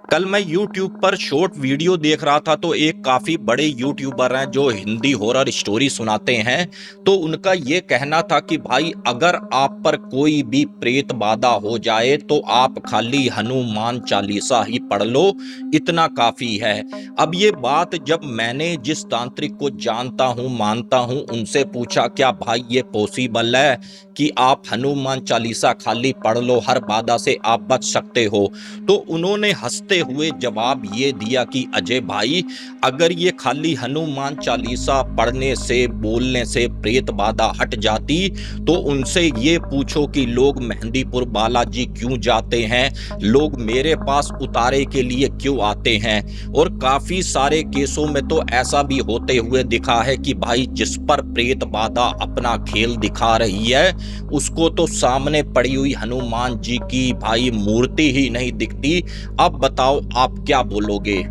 कल मैं YouTube पर शॉर्ट वीडियो देख रहा था तो एक काफी बड़े यूट्यूबर हैं जो हिंदी हॉरर स्टोरी सुनाते हैं। तो उनका ये कहना था कि भाई अगर आप पर कोई भी प्रेत बाधा हो जाए तो आप खाली हनुमान चालीसा ही पढ़ लो, इतना काफी है। अब ये बात जब मैंने जिस तांत्रिक को जानता हूँ मानता हूँ उनसे पूछा क्या भाई ये पॉसिबल है कि आप हनुमान चालीसा खाली पढ़ लो हर बाधा से आप बच सकते हो, तो उन्होंने हंसते हुए जवाब ये दिया कि अजय भाई, अगर ये खाली हनुमान चालीसा पढ़ने से बोलने से प्रेत बाधा हट जाती तो उनसे ये पूछो कि लोग मेहंदीपुर बालाजी क्यों जाते हैं, लोग मेरे पास उतारे के लिए क्यों आते हैं। और काफी सारे केसों में तो ऐसा भी होते हुए दिखा है कि भाई जिस पर प्रेत बाधा अपना खेल दिखा रही है उसको तो सामने पड़ी हुई हनुमान जी की भाई मूर्ति ही नहीं दिखती। अब बताओ आप क्या बोलोगे।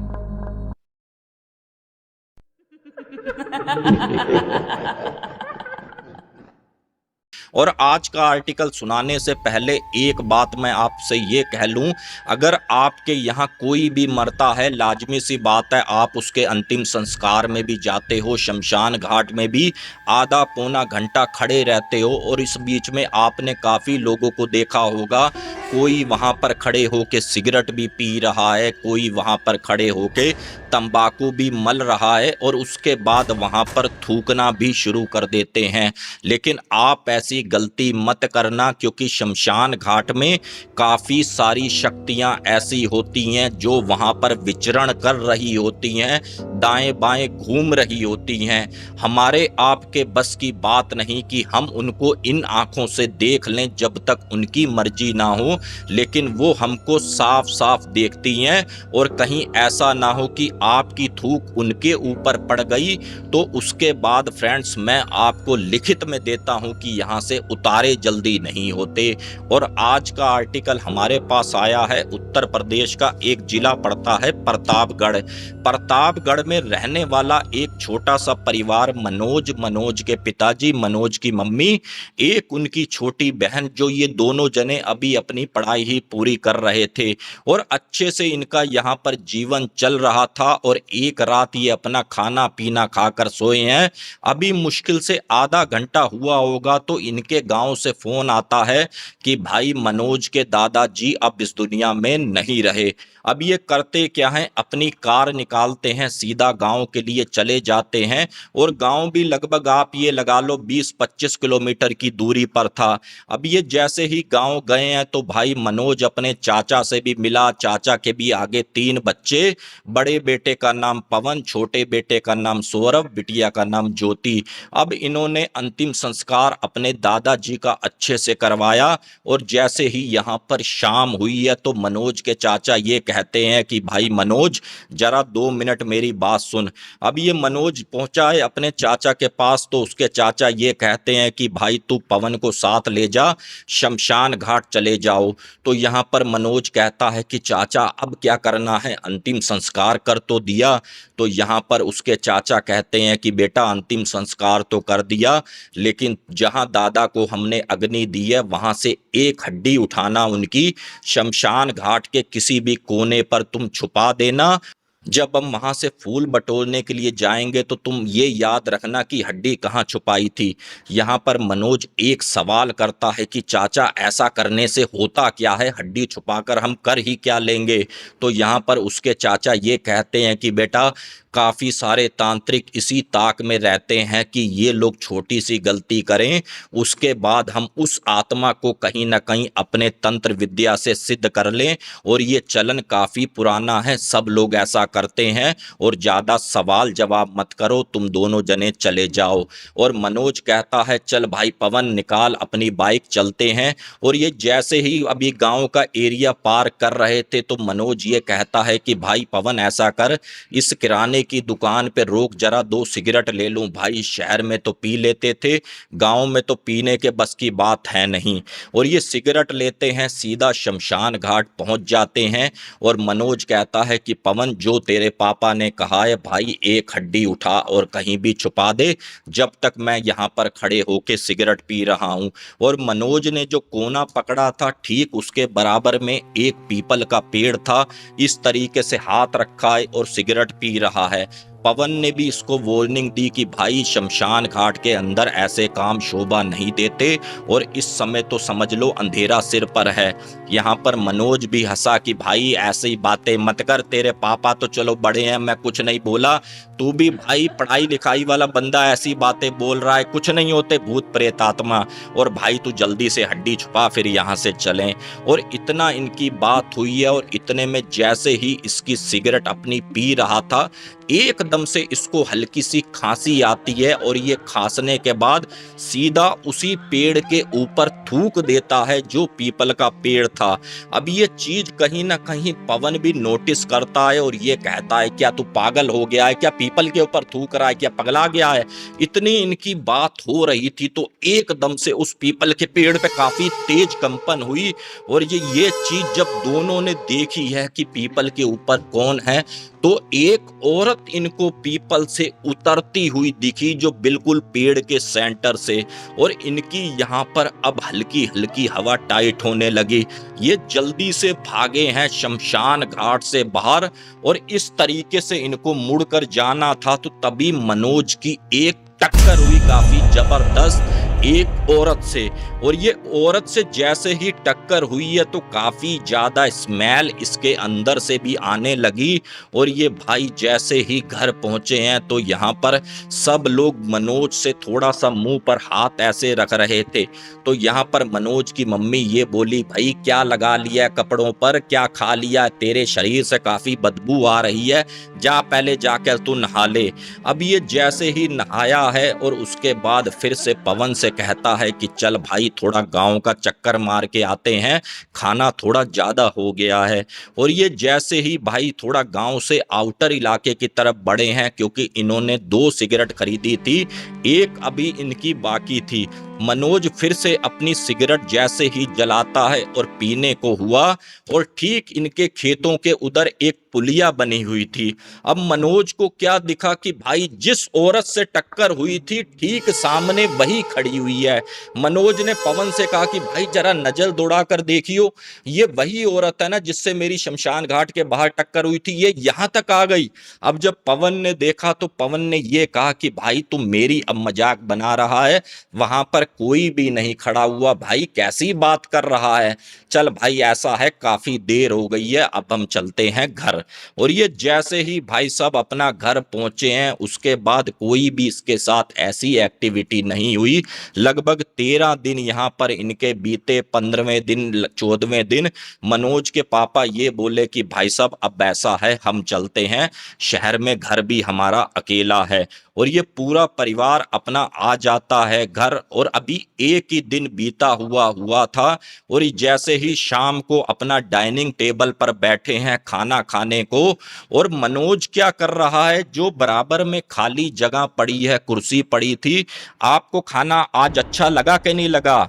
और आज का आर्टिकल सुनाने से पहले एक बात मैं आपसे ये कह लूं, अगर आपके यहाँ कोई भी मरता है लाजमी सी बात है आप उसके अंतिम संस्कार में भी जाते हो, शमशान घाट में भी आधा पौना घंटा खड़े रहते हो। और इस बीच में आपने काफ़ी लोगों को देखा होगा, कोई वहाँ पर खड़े होके सिगरेट भी पी रहा है, कोई वहाँ पर खड़े होके तंबाकू भी मल रहा है और उसके बाद वहाँ पर थूकना भी शुरू कर देते हैं। लेकिन आप ऐसी गलती मत करना, क्योंकि शमशान घाट में काफ़ी सारी शक्तियां ऐसी होती हैं जो वहां पर विचरण कर रही होती हैं, दाएं बाएं घूम रही होती हैं। हमारे आपके बस की बात नहीं कि हम उनको इन आंखों से देख लें जब तक उनकी मर्जी ना हो, लेकिन वो हमको साफ साफ देखती हैं। और कहीं ऐसा ना हो कि आपकी थूक उनके ऊपर पड़ गई तो उसके बाद फ्रेंड्स मैं आपको लिखित में देता हूं कि यहां से उतारे जल्दी नहीं होते। और आज का आर्टिकल हमारे पास आया है उत्तर प्रदेश का, एक जिला पड़ता है प्रतापगढ़। प्रतापगढ़ में रहने वाला एक छोटा सा परिवार, मनोज के पिताजी, मनोज की मम्मी, एक उनकी छोटी बहन, जो ये दोनों जने अभी अपनी पढ़ाई ही पूरी कर रहे थे और अच्छे से इनका यहाँ पर जीवन चल रहा था। और एक रात ये अपना खाना पीना खाकर सोए हैं, अभी मुश्किल से आधा घंटा हुआ होगा तो इनके गांव से फोन आता है कि भाई मनोज के दादाजी अब इस दुनिया में नहीं रहे। अब ये करते क्या हैं, अपनी कार निकालते हैं, सीधा गांव के लिए चले जाते हैं। और गांव भी लगभग आप ये लगा लो 20-25 किलोमीटर की दूरी पर था। अब ये जैसे ही गांव गए हैं तो भाई मनोज अपने चाचा से भी मिला, चाचा के भी आगे 3 बच्चे, बड़े बेटे का नाम पवन, छोटे बेटे का नाम सौरभ, बिटिया का नाम ज्योति। अब इन्होंने अंतिम संस्कार अपने दादाजी का अच्छे से करवाया और जैसे ही यहाँ पर शाम हुई है तो मनोज के चाचा ये कहते हैं कि भाई मनोज जरा 2 मिनट मेरी बात सुन। अब ये मनोज पहुंचा है अपने चाचा के पास तो उसके चाचा ये कहते हैं कि भाई तू पवन को साथ ले जा, शमशान घाट चले जाओ। तो यहाँ पर मनोज कहता है कि चाचा अब क्या करना है, अंतिम संस्कार कर तो दिया। तो यहाँ पर उसके चाचा कहते हैं कि बेटा अंतिम संस्कार तो कर दिया, लेकिन जहाँ दादा को हमने अग्नि दी है वहाँ से एक हड्डी उठाना उनकी, शमशान घाट के किसी भी कोने पर तुम छुपा देना। जब हम वहां से फूल बटोरने के लिए जाएंगे तो तुम ये याद रखना कि हड्डी कहाँ छुपाई थी। यहाँ पर मनोज एक सवाल करता है कि चाचा ऐसा करने से होता क्या है, हड्डी छुपाकर हम कर ही क्या लेंगे। तो यहाँ पर उसके चाचा ये कहते हैं कि बेटा काफ़ी सारे तांत्रिक इसी ताक में रहते हैं कि ये लोग छोटी सी गलती करें उसके बाद हम उस आत्मा को कहीं ना कहीं अपने तंत्र विद्या से सिद्ध कर लें। और ये चलन काफ़ी पुराना है, सब लोग ऐसा करते हैं। और ज़्यादा सवाल जवाब मत करो, तुम दोनों जने चले जाओ। और मनोज कहता है चल भाई पवन निकाल अपनी बाइक, चलते हैं। और ये जैसे ही अभी गांव का एरिया पार कर रहे थे तो मनोज ये कहता है कि भाई पवन ऐसा कर, इस किराने की दुकान पे रोक, जरा 2 सिगरेट ले लूं। भाई शहर में तो पी लेते थे, गांव में तो पीने के बस की बात है नहीं। और ये सिगरेट लेते हैं, सीधा शमशान घाट पहुंच जाते हैं। और मनोज कहता है कि पवन जो तेरे पापा ने कहा है भाई एक हड्डी उठा और कहीं भी छुपा दे जब तक मैं यहाँ पर खड़े होके सिगरेट पी रहा हूँ। और मनोज ने जो कोना पकड़ा था ठीक उसके बराबर में एक पीपल का पेड़ था, इस तरीके से हाथ रखा है और सिगरेट पी रहा है। पवन ने भी इसको वार्निंग दी कि भाई शमशान घाट के अंदर ऐसे काम शोभा नहीं देते और इस समय तो समझ लो अंधेरा सिर पर है। यहाँ पर मनोज भी हंसा कि भाई ऐसी बातें मत कर, तेरे पापा तो चलो बड़े हैं, मैं कुछ नहीं बोला, तू भी भाई पढ़ाई लिखाई वाला बंदा ऐसी बातें बोल रहा है, कुछ नहीं होते भूत प्रेत आत्मा, और भाई तू जल्दी से हड्डी छुपा फिर यहाँ से चलें। और इतना इनकी बात हुई है और इतने में जैसे ही इसकी सिगरेट अपनी पी रहा था एकदम से इसको हल्की सी खांसी आती है और ये खांसने के बाद सीधा उसी पेड़ के ऊपर थूक देता है जो पीपल का पेड़ था। अब ये चीज कहीं ना कहीं पवन भी नोटिस करता है और ये कहता है क्या तू पागल हो गया है, क्या पीपल के ऊपर थूक रहा है, क्या पगला गया है। इतनी इनकी बात हो रही थी तो एकदम से उस पीपल के पेड़ पे काफी तेज कंपन हुई और ये चीज जब दोनों ने देखी है कि पीपल के ऊपर कौन है तो एक औरत इनको पीपल से उतरती हुई दिखी जो बिल्कुल पेड़ के सेंटर से, और इनकी यहाँ पर अब हल्की हल्की हवा टाइट होने लगी। ये जल्दी से भागे हैं शमशान घाट से बाहर और इस तरीके से इनको मुड़कर जाना था तो तभी मनोज की एक टक्कर हुई काफी जबरदस्त एक औरत से। और ये औरत से जैसे ही टक्कर हुई है तो काफी ज्यादा स्मेल इसके अंदर से भी आने लगी। और ये भाई जैसे ही घर पहुंचे हैं तो यहाँ पर सब लोग मनोज से थोड़ा सा मुंह पर हाथ ऐसे रख रहे थे। तो यहाँ पर मनोज की मम्मी ये बोली भाई क्या लगा लिया है कपड़ों पर, क्या खा लिया, तेरे शरीर से काफी बदबू आ रही है, जा पहले जाकर तू नहा ले। अब ये जैसे ही नहाया है और उसके बाद फिर से पवन से कहता है कि चल भाई थोड़ा गांव का चक्कर मार के आते हैं, खाना थोड़ा ज्यादा हो गया है। और ये जैसे ही भाई थोड़ा गांव से आउटर इलाके की तरफ बढ़े हैं क्योंकि इन्होंने 2 सिगरेट खरीदी थी, एक अभी इनकी बाकी थी। मनोज फिर से अपनी सिगरेट जैसे ही जलाता है और पीने को हुआ और ठीक इनके खेतों के उधर एक पुलिया बनी हुई थी। अब मनोज को क्या दिखा कि भाई जिस औरत से टक्कर हुई थी ठीक सामने वही खड़ी हुई है। मनोज ने पवन से कहा कि भाई जरा नजर दौड़ा कर देखियो, ये वही औरत है ना जिससे मेरी शमशान घाट के बाहर टक्कर हुई थी, ये यहां तक आ गई। अब जब पवन ने देखा तो पवन ने ये कहा कि भाई तुम मेरी अब मजाक बना रहा है, वहां पर कोई भी नहीं खड़ा हुआ, भाई कैसी बात कर रहा है, चल भाई ऐसा है काफी देर हो गई है अब हम चलते हैं घर। और ये जैसे ही भाई साहब अपना घर पहुंचे हैं उसके बाद कोई भी इसके साथ ऐसी एक्टिविटी नहीं हुई। लगभग 13 दिन यहाँ पर इनके बीते, 15वें दिन 14वें दिन मनोज के पापा ये बोले कि भाई साहब अब ऐसा है हम चलते हैं, शहर में घर भी हमारा अकेला है। और ये पूरा परिवार अपना आ जाता है घर और अभी एक ही दिन बीता हुआ था और जैसे ही शाम को अपना डाइनिंग टेबल पर बैठे हैं खाना खाने को, और मनोज क्या कर रहा है, जो बराबर में खाली जगह पड़ी है कुर्सी पड़ी थी, आपको खाना आज अच्छा लगा कि नहीं लगा,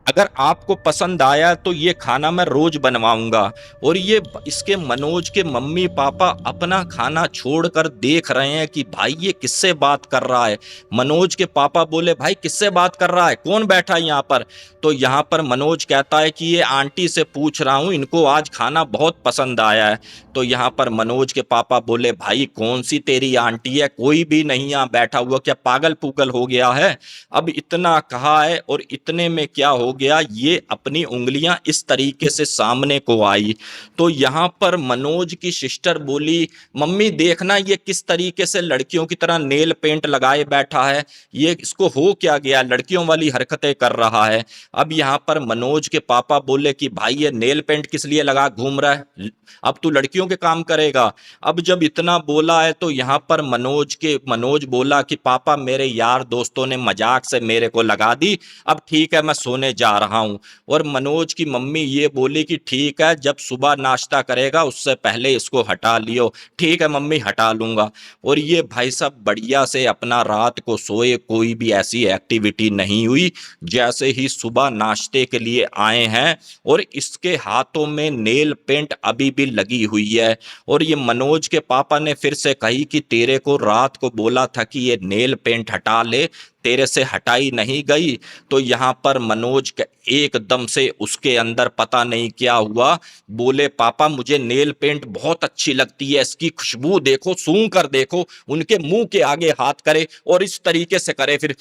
अगर आपको पसंद आया तो ये खाना मैं रोज बनवाऊंगा। और ये इसके मनोज के मम्मी पापा अपना खाना छोड़कर देख रहे हैं कि भाई ये किससे बात कर रहा है। मनोज के पापा बोले भाई किससे बात कर रहा है, कौन बैठा है यहाँ पर। तो यहाँ पर मनोज कहता है कि ये आंटी से पूछ रहा हूँ, इनको आज खाना बहुत पसंद आया है। तो यहाँ पर मनोज के पापा बोले भाई कौन सी तेरी आंटी है, कोई भी नहीं यहाँ बैठा हुआ, क्या पागल पुगल हो गया है। अब इतना कहा है और इतने में क्या हो गया, ये अपनी उंगलियां इस तरीके से सामने को आई। तो यहाँ पर मनोज की सिस्टर बोली मम्मी देखना ये किस तरीके से लड़कियों की तरह नेल पेंट लगाए बैठा है, ये इसको हो क्या गया, लड़कियों वाली हरकतें कर रहा है। अब यहाँ पर मनोज के पापा बोले कि भाई ये नेल पेंट किस लिए लगा घूम रहा है, अब तू लड़कियों के काम करेगा। अब जब इतना बोला है तो यहाँ पर मनोज बोला कि पापा मेरे यार दोस्तों ने मजाक से मेरे को लगा दी, अब ठीक है मैं सोने जा रहा हूँ। और मनोज की मम्मी ये बोली कि ठीक है, जब सुबह नाश्ता करेगा उससे पहले इसको हटा लियो। ठीक है मम्मी, हटा लूंगा। और ये भाई साहब बढ़िया से अपना रात को सोए, कोई भी ऐसी एक्टिविटी नहीं हुई। जैसे ही सुबह नाश्ते के लिए आए हैं और इसके हाथों में नेल पेंट अभी भी लगी हुई है। और ये मनोज के पापा ने फिर से कही कि तेरे को रात को बोला था कि ये नेल पेंट हटा ले, तेरे से हटाई नहीं गई। तो यहाँ पर मनोज एकदम से उसके अंदर पता नहीं क्या हुआ, बोले पापा मुझे नेल पेंट बहुत अच्छी लगती है, इसकी खुशबू देखो, सूंघ कर देखो। उनके मुंह के आगे हाथ करे और इस तरीके से करे, फिर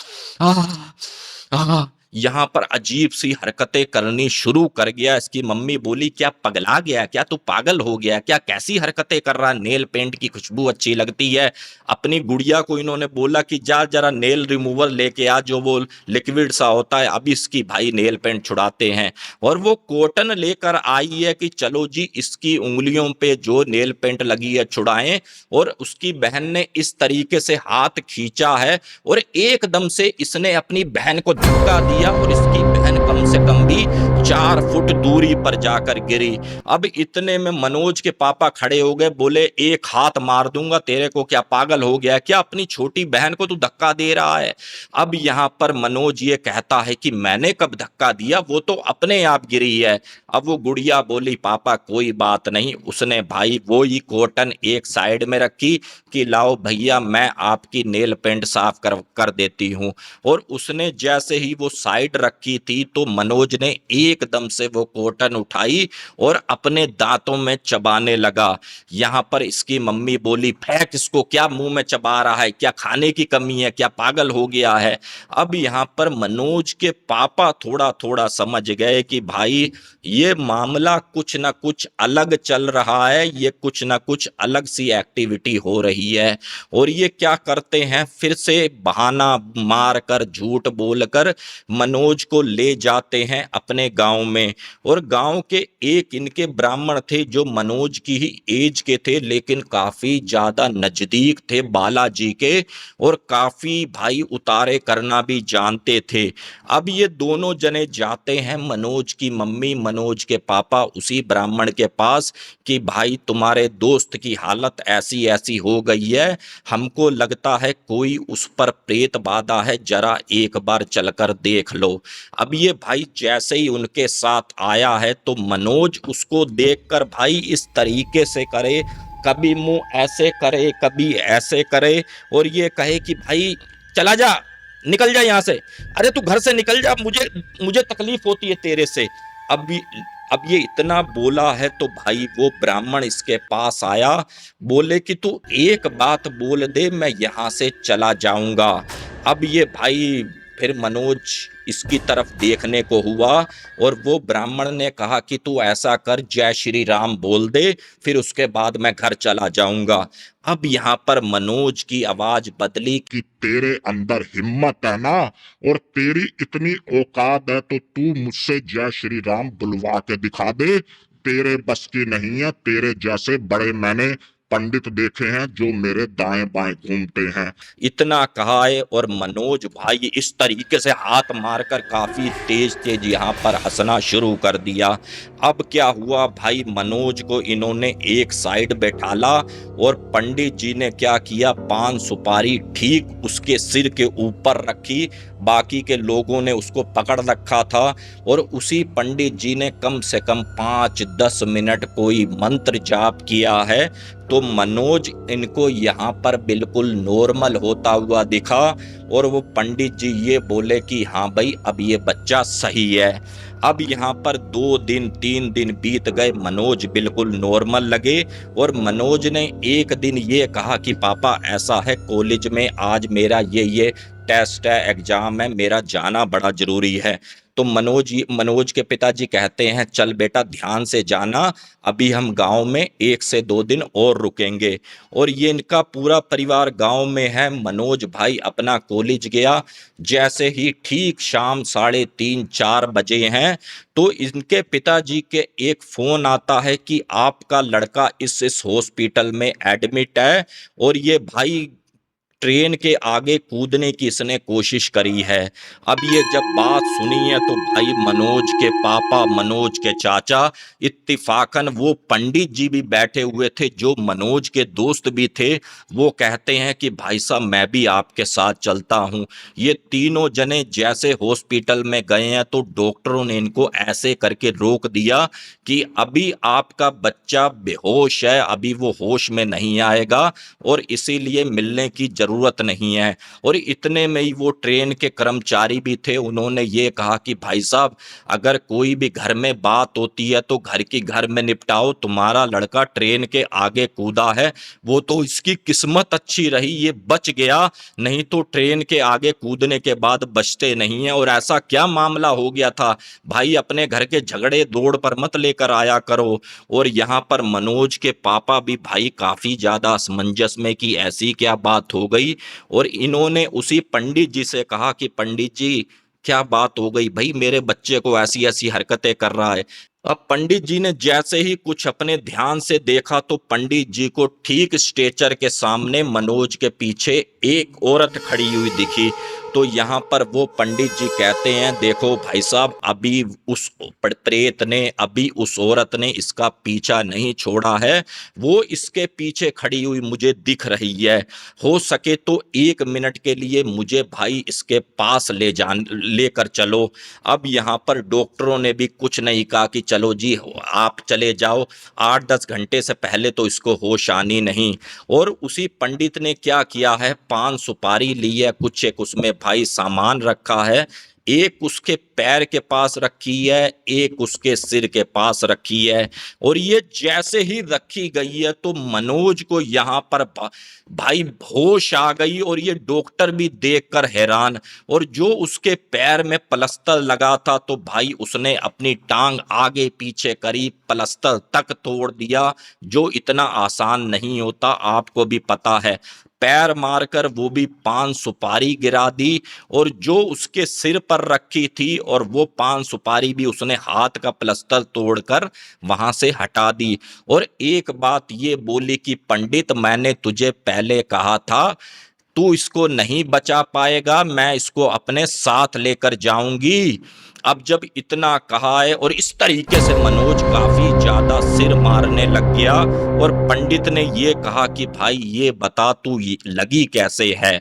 यहाँ पर अजीब सी हरकतें करनी शुरू कर गया। इसकी मम्मी बोली क्या पगला गया क्या, तू पागल हो गया क्या, कैसी हरकतें कर रहा, नेल पेंट की खुशबू अच्छी लगती है। अपनी गुड़िया को इन्होंने बोला कि जा जरा नेल रिमूवर लेके आ, जो वो लिक्विड सा होता है, अब इसकी भाई नेल पेंट छुड़ाते हैं। और वो कॉटन लेकर आई है कि चलो जी इसकी उंगलियों पे जो नेल पेंट लगी है छुड़ाएं। और उसकी बहन ने इस तरीके से हाथ खींचा है और एकदम से इसने अपनी बहन को धक्का दिया और इसकी बहन कम से कम भी 4 फुट दूरी पर जाकर गिरी। अब इतने में मनोज के पापा खड़े हो गए, बोले एक हाथ मार दूंगा तेरे को, क्या पागल हो गया क्या, अपनी छोटी बहन को तू धक्का दे रहा है। अब यहां पर मनोज ये कहता है कि मैंने कब धक्का दिया, वो तो अपने आप गिरी है। अब वो गुड़िया बोली पापा कोई बात नहीं। उसने भाई वो ही कॉटन एक साइड में रखी कि लाओ भैया मैं आपकी नेल पेंट साफ कर देती हूं। और उसने जैसे ही वो साइड रखी थी तो मनोज ने एकदम से वो कॉटन उठाई और अपने दांतों में चबाने लगा। यहां पर इसकी मम्मी बोली फेंक इसको, क्या मुंह में चबा रहा है, क्या खाने की कमी है, क्या पागल हो गया है। अब यहां पर मनोज के पापा थोड़ा थोड़ा समझ गए कि भाई ये मामला कुछ ना कुछ अलग चल रहा है, ये कुछ ना कुछ अलग सी एक्टिविटी हो रही है। और ये क्या करते हैं, फिर से बहाना मारकर झूठ बोलकर मनोज को ले जाते हैं अपने गांव में। और गांव के एक इनके ब्राह्मण थे जो मनोज की ही एज के थे, लेकिन काफी ज्यादा नजदीक थे बालाजी के और काफी भाई उतारे करना भी जानते थे। अब ये दोनों जने जाते हैं मनोज की मम्मी मनोज के पापा उसी ब्राह्मण के पास कि भाई तुम्हारे दोस्त की हालत ऐसी ऐसी हो गई है, हमको लगता है कोई उस पर प्रेत बाधा है, जरा एक बार चलकर देख लो। अब ये भाई जैसे ही उनके साथ आया है तो मनोज उसको देखकर भाई इस तरीके से करे, कभी मुंह ऐसे करे कभी ऐसे करे और ये कहे कि भाई चला जा, निकल जा यहाँ से, अरे तू घर से निकल जा, मुझे मुझे तकलीफ होती है तेरे से। अब अब ये इतना बोला है तो भाई वो ब्राह्मण इसके पास आया, बोले कि तू एक बात बोल दे मैं यहाँ से चला जाऊंगा। अब ये भाई फिर मनोज इसकी तरफ देखने को हुआ और वो ब्राह्मण ने कहा कि तू ऐसा कर जय श्री राम बोल दे, फिर उसके बाद मैं घर चला जाऊंगा। अब यहाँ पर मनोज की आवाज बदली कि तेरे अंदर हिम्मत है ना, और तेरी इतनी औकात है तो तू मुझसे जय श्री राम बुलवा के दिखा दे। तेरे बस की नहीं है, तेरे जैसे बड़े मैंने पंडित देखे हैं जो मेरे दाएं बाएं घूमते हैं। इतना कहा है और मनोज भाई इस तरीके से हाथ मारकर काफी तेज तेज यहाँ पर हंसना शुरू कर दिया। अब क्या हुआ भाई, मनोज को इन्होंने एक साइड बैठाला और पंडित जी ने क्या किया, पान सुपारी ठीक उसके सिर के ऊपर रखी, बाकी के लोगों ने उसको पकड़ रखा था और उसी पंडित जी ने कम से कम 5-10 मिनट कोई मंत्र जाप किया है। तो मनोज इनको यहाँ पर बिल्कुल नॉर्मल होता हुआ दिखा और वो पंडित जी ये बोले कि हाँ भाई अब ये बच्चा सही है। अब यहाँ पर 2 दिन 3 दिन बीत गए, मनोज बिल्कुल नॉर्मल लगे और मनोज ने एक दिन ये कहा कि पापा ऐसा है कॉलेज में आज मेरा ये टेस्ट है, एग्जाम है, मेरा जाना बड़ा जरूरी है। तो मनोज के पिताजी कहते हैं चल बेटा ध्यान से जाना, अभी हम गांव में 1 से 2 दिन और रुकेंगे। और ये इनका पूरा परिवार गांव में है। मनोज भाई अपना कॉलेज गया, जैसे ही ठीक शाम 3:30-4 बजे हैं तो इनके पिताजी के एक फोन आता है कि आपका लड़का इस हॉस्पिटल में एडमिट है। और ये भाई ट्रेन के आगे कूदने की इसने कोशिश करी है। अब ये जब बात सुनी है तो भाई मनोज के पापा, मनोज के चाचा, इत्तिफाकन वो पंडित जी भी बैठे हुए थे जो मनोज के दोस्त भी थे। वो कहते हैं कि भाई साहब मैं भी आपके साथ चलता हूं। ये तीनों जने जैसे हॉस्पिटल में गए हैं तो डॉक्टरों ने इनको ऐसे करके रोक दिया कि अभी आपका बच्चा बेहोश है, अभी वो होश में नहीं आएगा और इसीलिए मिलने की जरूरत नहीं है। और इतने में ही वो ट्रेन के कर्मचारी भी थे, उन्होंने ये कहा कि भाई साहब अगर कोई भी घर में बात होती है तो घर की घर में निपटाओ, तुम्हारा लड़का ट्रेन के आगे कूदा है, वो तो इसकी किस्मत अच्छी रही ये बच गया, नहीं तो ट्रेन के आगे कूदने के बाद बचते नहीं है। और ऐसा क्या मामला हो गया था भाई, अपने घर के झगड़े दौड़ पर मत लेकर आया करो। और यहाँ पर मनोज के पापा भी भाई काफी ज्यादा असमंजस में कि ऐसी क्या बात हो गई। और इन्होंने उसी पंडित जी से कहा कि पंडित जी क्या बात हो गई भाई, मेरे बच्चे को ऐसी ऐसी हरकतें कर रहा है। अब पंडित जी ने जैसे ही कुछ अपने ध्यान से देखा तो पंडित जी को ठीक स्ट्रेचर के सामने मनोज के पीछे एक औरत खड़ी हुई दिखी। तो यहाँ पर वो पंडित जी कहते हैं देखो भाई साहब, अभी उस प्रेत ने, अभी उस औरत ने इसका पीछा नहीं छोड़ा है, वो इसके पीछे खड़ी हुई मुझे दिख रही है। हो सके तो 1 मिनट के लिए मुझे भाई इसके पास लेकर चलो। अब यहाँ पर डॉक्टरों ने भी कुछ नहीं कहा कि चलो जी आप चले जाओ, 8-10 घंटे से पहले तो इसको होश आनी नहीं। और उसी पंडित ने क्या किया है, पान सुपारी ली है, कुछ एक उसमें भाई सामान रखा है, एक उसके पैर के पास रखी है, एक उसके सिर के पास रखी है। और ये जैसे ही रखी गई है तो मनोज को यहाँ पर भाई होश आ गई। और ये डॉक्टर भी देखकर हैरान। और जो उसके पैर में प्लास्टर लगा था तो भाई उसने अपनी टांग आगे पीछे करी, प्लास्टर तक तोड़ दिया, जो इतना आसान नहीं होता, आपको भी पता है। पैर मारकर वो भी पान सुपारी गिरा दी। और जो उसके सिर पर रखी थी और वो पान सुपारी भी उसने हाथ का प्लास्टर तोड़कर वहां से हटा दी। और एक बात ये बोली कि पंडित मैंने तुझे पहले कहा था, तू इसको नहीं बचा पाएगा, मैं इसको अपने साथ लेकर जाऊंगी। अब जब इतना कहा है और इस तरीके से मनोज काफी ज्यादा सिर मारने लग गया। और पंडित ने ये कहा कि भाई ये बता तू लगी कैसे है।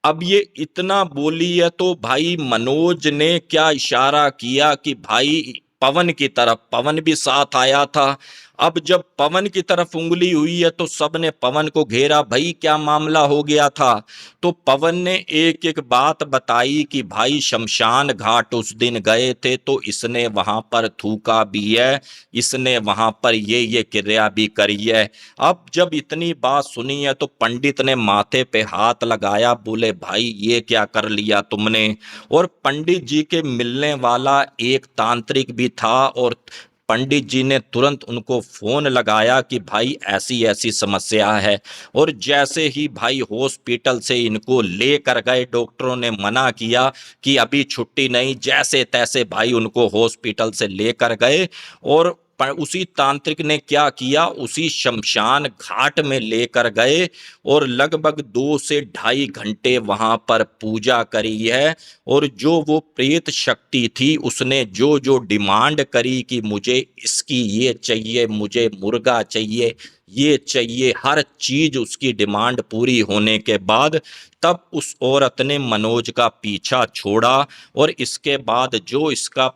अब ये इतना बोली है तो भाई मनोज ने क्या इशारा किया कि भाई पवन की तरफ, पवन भी साथ आया था। अब जब पवन की तरफ उंगली हुई है तो सबने पवन को घेरा, भाई क्या मामला हो गया था। तो पवन ने एक एक बात बताई कि भाई शमशान घाट उस दिन गए थे तो इसने वहां पर थूका भी है, इसने वहां पर ये क्रिया भी करी है। अब जब इतनी बात सुनी है तो पंडित ने माथे पे हाथ लगाया, बोले भाई ये क्या कर लिया तुमने। और पंडित जी के मिलने वाला एक तांत्रिक भी था और पंडित जी ने तुरंत उनको फोन लगाया कि भाई ऐसी ऐसी समस्या है। और जैसे ही भाई हॉस्पिटल से इनको लेकर गए, डॉक्टरों ने मना किया कि अभी छुट्टी नहीं, जैसे तैसे भाई उनको हॉस्पिटल से लेकर गए। और उसी तांत्रिक ने क्या किया, उसी शमशान घाट में लेकर गए और लगभग 2 से ढाई घंटे वहां पर पूजा करी है। और जो वो प्रेत शक्ति थी उसने जो जो डिमांड करी कि मुझे इसकी ये चाहिए, मुझे मुर्गा चाहिए, ये चाहिए, हर चीज उसकी डिमांड पूरी होने के बाद तब उस औरत ने मनोज का पीछा छोड़ा। और इसके बाद जो इसका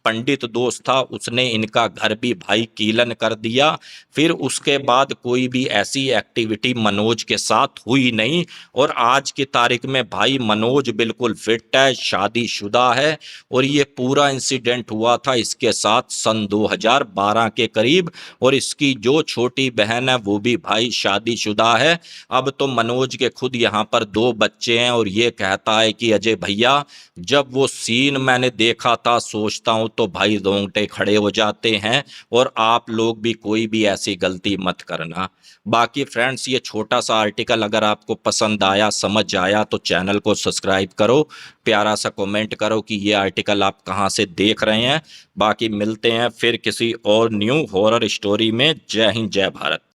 पंडित दोस्त था उसने इनका घर भी भाई कीलन कर दिया। फिर उसके बाद कोई भी ऐसी एक्टिविटी मनोज के साथ हुई नहीं। और आज की तारीख में भाई मनोज बिल्कुल फिट है, शादीशुदा है। और ये पूरा इंसिडेंट हुआ था इसके साथ सन 2012 के करीब। और इसकी जो छोटी बहन है वो भी भाई शादीशुदा है। अब तो मनोज के खुद यहाँ पर 2 बच्चे हैं। और ये कहता है कि अजय भैया जब वो सीन मैंने देखा था, सोचता हूं तो भाई रोंगटे खड़े हो जाते हैं। और आप लोग भी कोई भी ऐसी गलती मत करना। बाकी फ्रेंड्स, ये छोटा सा आर्टिकल अगर आपको पसंद आया, समझ आया तो चैनल को सब्सक्राइब करो, प्यारा सा कमेंट करो कि ये आर्टिकल आप कहाँ से देख रहे हैं। बाकी मिलते हैं फिर किसी और न्यू हॉरर स्टोरी में। जय हिंद, जय भारत।